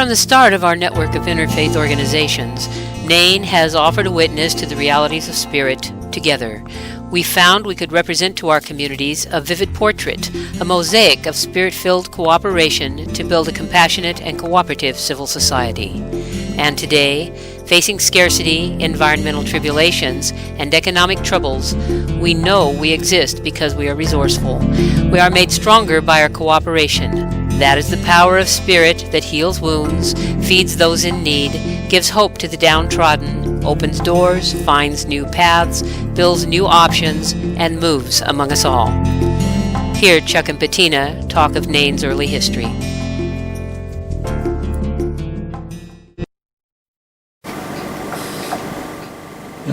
From the start of our network of interfaith organizations, NAIN has offered a witness to the realities of spirit together. We found we could represent to our communities a vivid portrait, a mosaic of spirit-filled cooperation to build a compassionate and cooperative civil society. And today, facing scarcity, environmental tribulations, and economic troubles, we know we exist because we are resourceful. We are made stronger by our cooperation. That is the power of spirit that heals wounds, feeds those in need, gives hope to the downtrodden, opens doors, finds new paths, builds new options, and moves among us all. Here, Chuck and Bettina talk of NAIN's early history.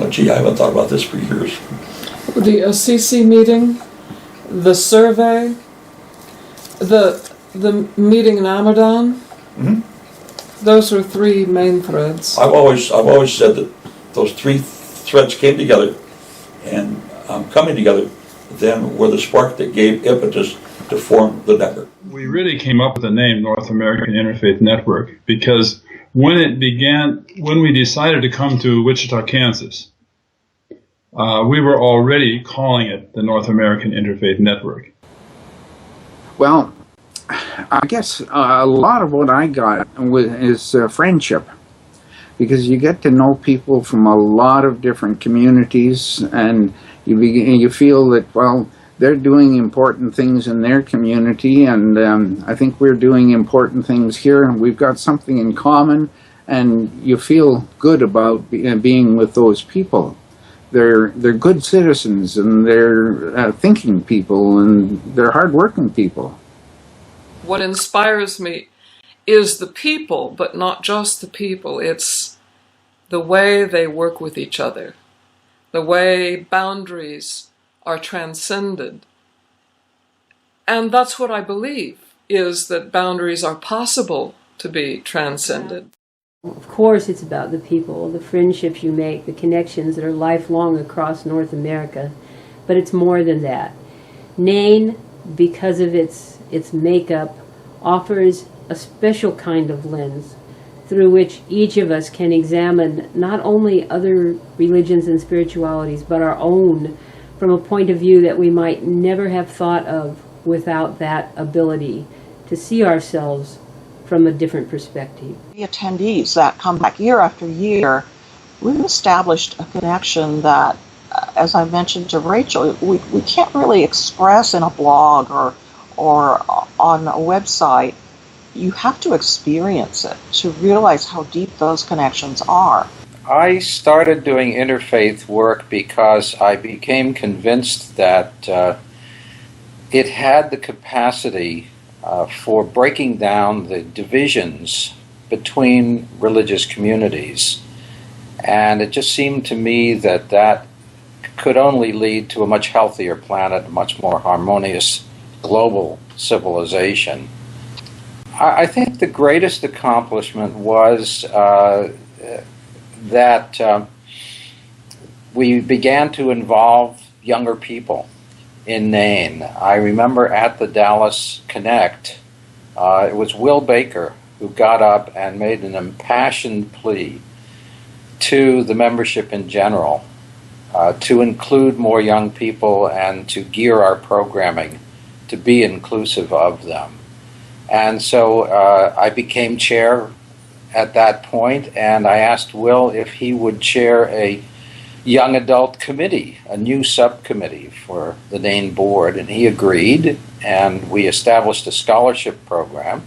Gee, I haven't thought about this for years. The CC meeting, the survey, the meeting in Amadon, those were three main threads. I've always said that those three threads came together and coming together then were the spark that gave impetus to form the network. We really came up with the name North American Interfaith Network because when we decided to come to Wichita, Kansas, we were already calling it the North American Interfaith Network. Well, I guess a lot of what I got is friendship, because you get to know people from a lot of different communities, and you feel that, well, they're doing important things in their community, and I think we're doing important things here, and we've got something in common, and you feel good about being with those people. They're good citizens, and they're thinking people, and they're hardworking people. What inspires me is the people, but not just the people. It's the way they work with each other, the way boundaries are transcended. And that's what I believe, is that boundaries are possible to be transcended. Of course, it's about the people, the friendships you make, the connections that are lifelong across North America. But it's more than that. NAIN, because of its makeup, offers a special kind of lens through which each of us can examine not only other religions and spiritualities, but our own from a point of view that we might never have thought of without that ability to see ourselves from a different perspective. The attendees that come back year after year, we've established a connection that, as I mentioned to Rachel, we can't really express in a blog or on a website. You have to experience it to realize how deep those connections are. I started doing interfaith work because I became convinced that it had the capacity for breaking down the divisions between religious communities. And it just seemed to me that that could only lead to a much healthier planet, a much more harmonious global civilization. I think the greatest accomplishment was that we began to involve younger people in NAIN. I remember at the Dallas Connect, it was Will Baker who got up and made an impassioned plea to the membership in general to include more young people and to gear our programming to be inclusive of them. And so I became chair at that point, and I asked Will if he would chair a young adult committee, a new subcommittee for the NAIN board, and he agreed, and we established a scholarship program.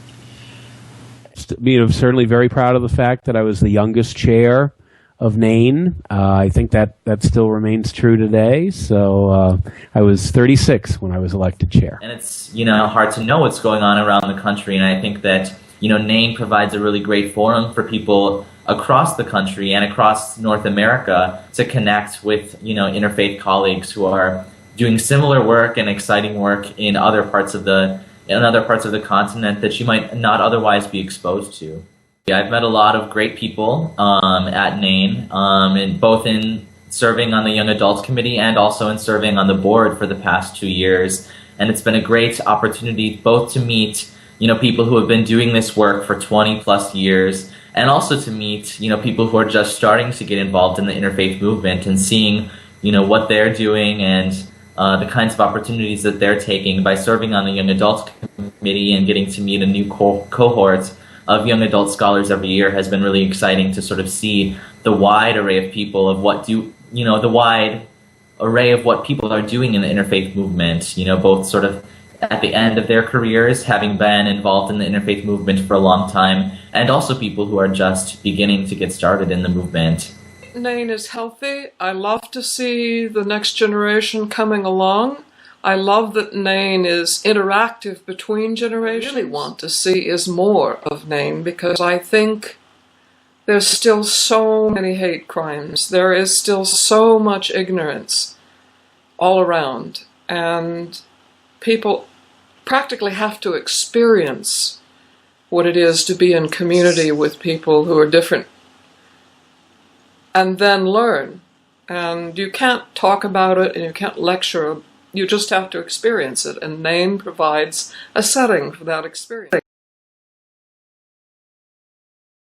Certainly very proud of the fact that I was the youngest chair of NAIN. I think that still remains true today. So I was 36 when I was elected chair. And it's, hard to know what's going on around the country, and I think that, NAIN provides a really great forum for people across the country and across North America to connect with, interfaith colleagues who are doing similar work and exciting work in other parts of the continent that you might not otherwise be exposed to. I've met a lot of great people at NAIN, both in serving on the Young Adults Committee and also in serving on the board for the past 2 years. And it's been a great opportunity both to meet people who have been doing this work for 20 plus years, and also to meet, people who are just starting to get involved in the interfaith movement and seeing, what they're doing and the kinds of opportunities that they're taking by serving on the Young Adult Committee and getting to meet a new cohort of young adult scholars every year has been really exciting to sort of see the wide array of people of the wide array of what people are doing in the interfaith movement, both sort of at the end of their careers, having been involved in the interfaith movement for a long time, and also people who are just beginning to get started in the movement. NAIN is healthy. I love to see the next generation coming along. I love that NAIN is interactive between generations. What I really want to see is more of NAIN, because I think there's still so many hate crimes. There is still so much ignorance all around. And people practically have to experience what it is to be in community with people who are different, and then learn. And you can't talk about it and you can't lecture. You just have to experience it. And NAIN provides a setting for that experience.